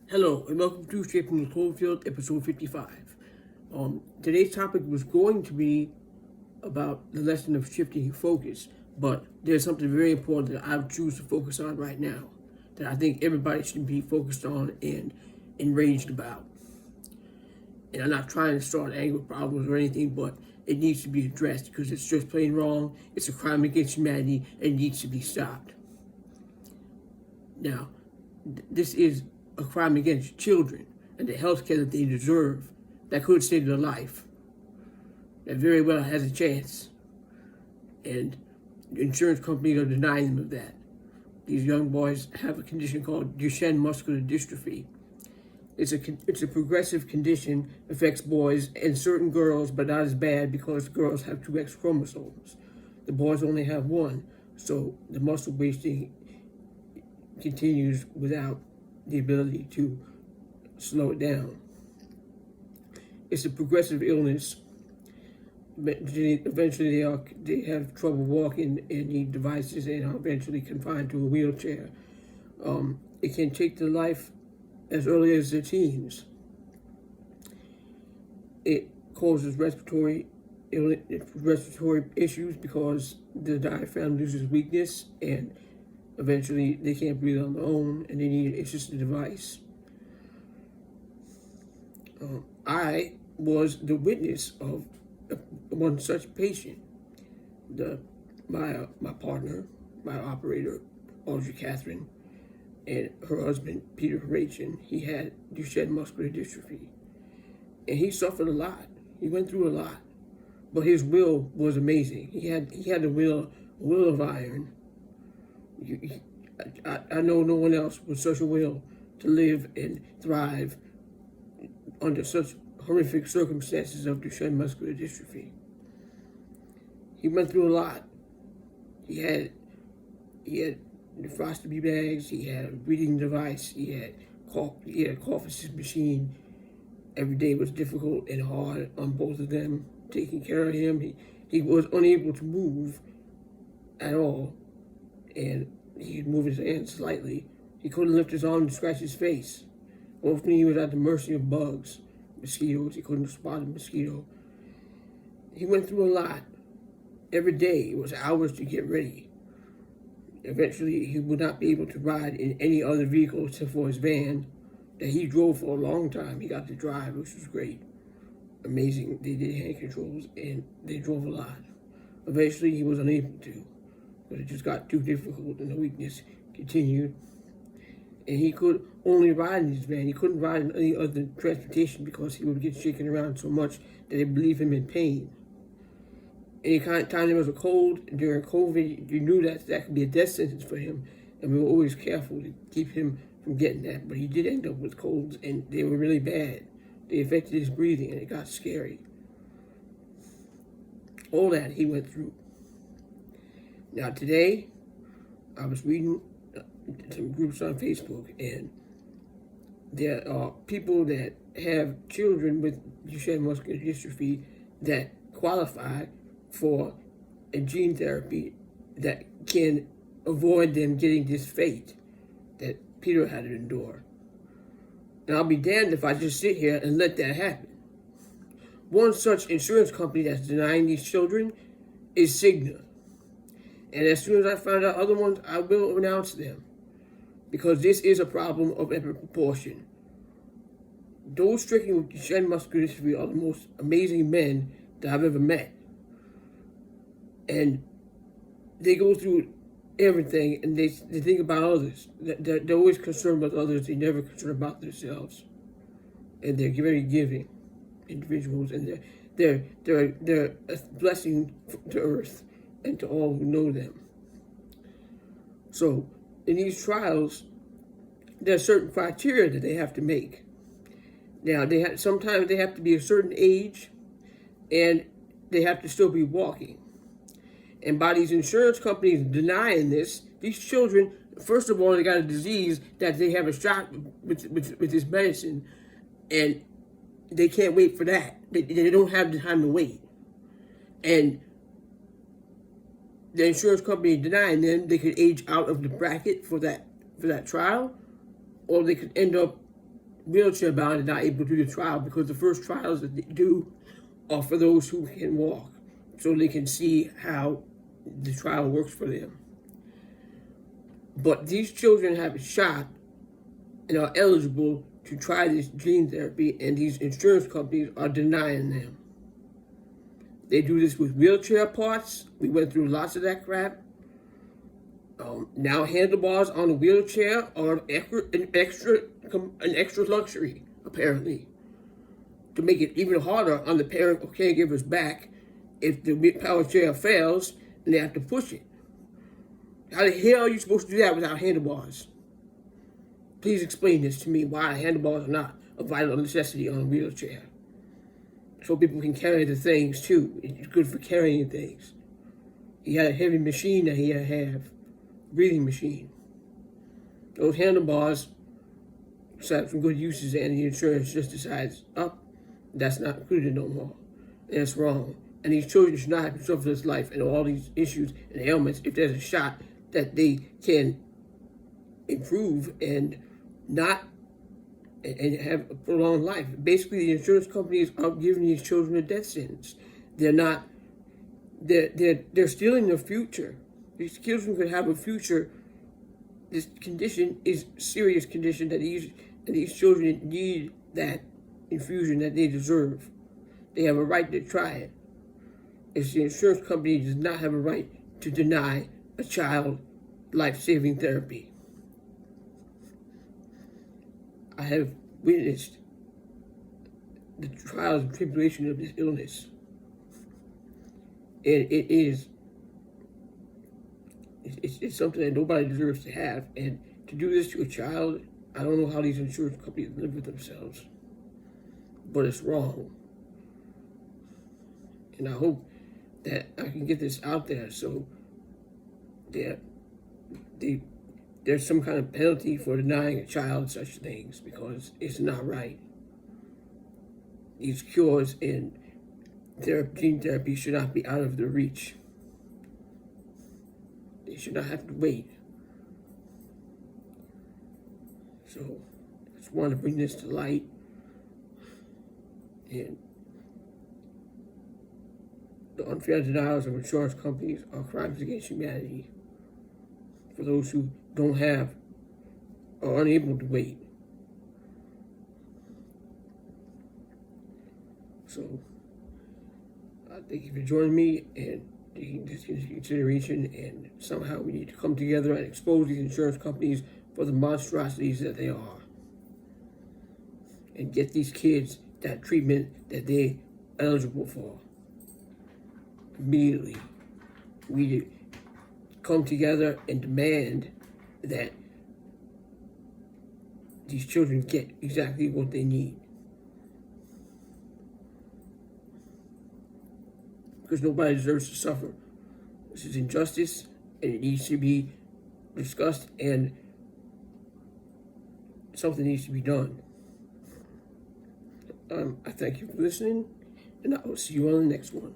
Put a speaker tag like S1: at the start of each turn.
S1: Hello, and welcome to Shaping the Cloverfield, episode 55. Today's topic was going to be about the lesson of shifting focus, but there's something very important that I would choose to focus on right now that I think everybody should be focused on and enraged about. And I'm not trying to start anger problems or anything, but it needs to be addressed because it's just plain wrong. It's a crime against humanity and it needs to be stopped. Now, this is a crime against children and the health care that they deserve that could save their life. That very well has a chance. And insurance companies are denying them of that. These young boys have a condition called Duchenne Muscular Dystrophy. It's a progressive condition, affects boys and certain girls, but not as bad because girls have two X chromosomes. The boys only have one, so the muscle wasting continues without the ability to slow it down. It's a progressive illness. Eventually they have trouble walking and need devices and are eventually confined to a wheelchair. It can take their life as early as their teens. It causes respiratory issues because the diaphragm loses weakness and eventually they can't breathe on their own and they need an assisted device. I was the witness of one such patient. My partner, my operator, Audrey Catherine, and her husband, Peter Horatien, he had Duchenne Muscular Dystrophy. And he suffered a lot. He went through a lot. But his will was amazing. He had a will of iron. I know no one else with such a will to live and thrive under such horrific circumstances of Duchenne Muscular Dystrophy. He went through a lot. He had nephrostomy bags. He had a breathing device. He had a cough assist machine. Every day was difficult and hard on both of them. Taking care of him, he was unable to move at all, and he could move his hands slightly. He couldn't lift his arm to scratch his face. Often he was at the mercy of bugs, mosquitoes. He couldn't spot a mosquito. He went through a lot. Every day it was hours to get ready. Eventually he would not be able to ride in any other vehicle except for his van that he drove for a long time. He got to drive, which was great. Amazing. They did hand controls and they drove a lot. Eventually he was unable to, but it just got too difficult and the weakness continued. And he could only ride in his van. He couldn't ride in any other transportation because he would get shaken around so much that it would leave him in pain. Any kind of time there was a cold during COVID, you knew that could be a death sentence for him. And we were always careful to keep him from getting that. But he did end up with colds and they were really bad. They affected his breathing and it got scary. All that he went through. Now today, I was reading some groups on Facebook, and there are people that have children with Duchenne Muscular Dystrophy that qualify for a gene therapy that can avoid them getting this fate that Peter had to endure. And I'll be damned if I just sit here and let that happen. One such insurance company that's denying these children is Cigna. And as soon as I find out other ones, I will announce them. Because this is a problem of epic proportion. Those stricken with Duchenne Muscular Dystrophy are the most amazing men that I've ever met. And they go through everything and they think about others. They're always concerned about others. They never concerned about themselves. And they're very giving individuals, and they're a blessing to earth and to all who know them. So in these trials, there are certain criteria that they have to make. Now, sometimes they have to be a certain age, and they have to still be walking. And by these insurance companies denying this, these children, first of all, they got a disease that they have a shot with this medicine, and they can't wait for that. They don't have the time to wait. And the insurance company denying them, they could age out of the bracket for that trial, or they could end up wheelchair bound and not able to do the trial, because the first trials that they do are for those who can walk, so they can see how the trial works for them. But these children have a shot and are eligible to try this gene therapy, and these insurance companies are denying them. They do this with wheelchair parts. We went through lots of that crap. Now handlebars on a wheelchair are an extra luxury, apparently, to make it even harder on the parent or caregiver's back if the power chair fails and they have to push it. How the hell are you supposed to do that without handlebars? Please explain this to me, why handlebars are not a vital necessity on a wheelchair. So people can carry the things too. It's good for carrying things. He had a heavy machine that he had to have, breathing machine. Those handlebars have some good uses, and the insurance just decides, that's not included no more. And it's wrong. And these children should not have to suffer this life and all these issues and ailments if there's a shot that they can improve and have a prolonged life. Basically, the insurance companies are giving these children a death sentence. They're stealing their future. These children could have a future. This condition is a serious condition that these children need that infusion that they deserve. They have a right to try it. It's the insurance company does not have a right to deny a child life-saving therapy. I have witnessed the trials and tribulation of this illness. And it's something that nobody deserves to have. And to do this to a child, I don't know how these insurance companies live with themselves. But it's wrong. And I hope that I can get this out there so that there's some kind of penalty for denying a child such things, because it's not right. These cures and gene therapy should not be out of their reach. They should not have to wait. So I just want to bring this to light. And the unfair denials of insurance companies are crimes against humanity for those who don't have or are unable to wait. So I thank you for joining me and taking this into consideration, and somehow we need to come together and expose these insurance companies for the monstrosities that they are, and get these kids that treatment that they're eligible for immediately. We come together and demand that these children get exactly what they need. Because nobody deserves to suffer. This is injustice, and it needs to be discussed, and something needs to be done. I thank you for listening, and I will see you on the next one.